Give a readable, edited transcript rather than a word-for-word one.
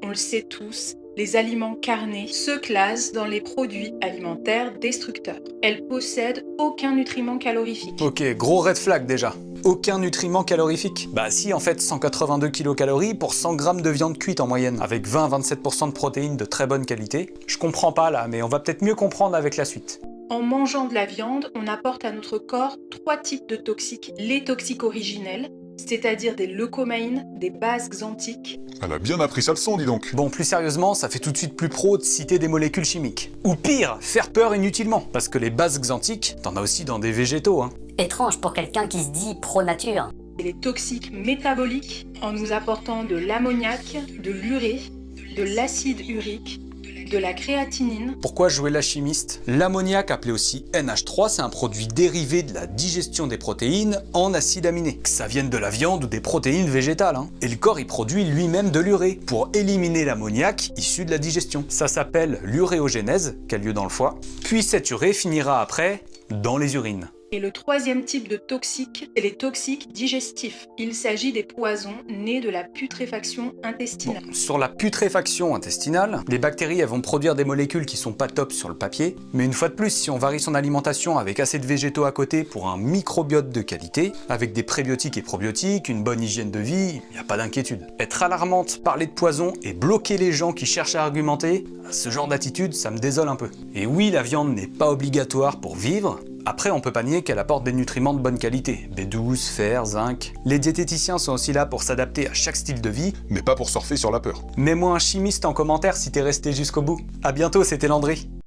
On le sait tous, les aliments carnés se classent dans les produits alimentaires destructeurs. Elles possèdent aucun nutriment calorifique. Ok, gros red flag déjà. Aucun nutriment calorifique. Bah si, en fait, 182 kcal pour 100 g de viande cuite en moyenne, avec 20-27% de protéines de très bonne qualité. Je comprends pas là, mais on va peut-être mieux comprendre avec la suite. En mangeant de la viande, on apporte à notre corps 3 types de toxiques. Les toxiques originels, c'est-à-dire des leucomaïnes, des bases xanthiques. Elle a bien appris sa leçon, dis donc. Bon, plus sérieusement, ça fait tout de suite plus pro de citer des molécules chimiques. Ou pire, faire peur inutilement, parce que les bases xanthiques, t'en as aussi dans des végétaux, hein. Étrange pour quelqu'un qui se dit pro-nature. Et les toxiques métaboliques, en nous apportant de l'ammoniac, de l'urée, de l'acide urique, de la créatinine. Pourquoi jouer la chimiste? L'ammoniac, appelé aussi NH3, c'est un produit dérivé de la digestion des protéines en acides aminés. Que ça vienne de la viande ou des protéines végétales, hein. Et le corps, il produit lui-même de l'urée pour éliminer l'ammoniac issu de la digestion. Ça s'appelle l'uréogenèse, qui a lieu dans le foie. Puis cette urée finira après dans les urines. Et le troisième type de toxiques, c'est les toxiques digestifs. Il s'agit des poisons nés de la putréfaction intestinale. Bon, sur la putréfaction intestinale, les bactéries elles vont produire des molécules qui sont pas top sur le papier, mais une fois de plus, si on varie son alimentation avec assez de végétaux à côté pour un microbiote de qualité, avec des prébiotiques et probiotiques, une bonne hygiène de vie, il n'y a pas d'inquiétude. Être alarmante, parler de poison et bloquer les gens qui cherchent à argumenter, ce genre d'attitude, ça me désole un peu. Et oui, la viande n'est pas obligatoire pour vivre. Après, on peut pas nier qu'elle apporte des nutriments de bonne qualité, B12, fer, zinc. Les diététiciens sont aussi là pour s'adapter à chaque style de vie. Mais pas pour surfer sur la peur. Mets-moi un chimiste en commentaire si t'es resté jusqu'au bout. À bientôt, c'était Landry.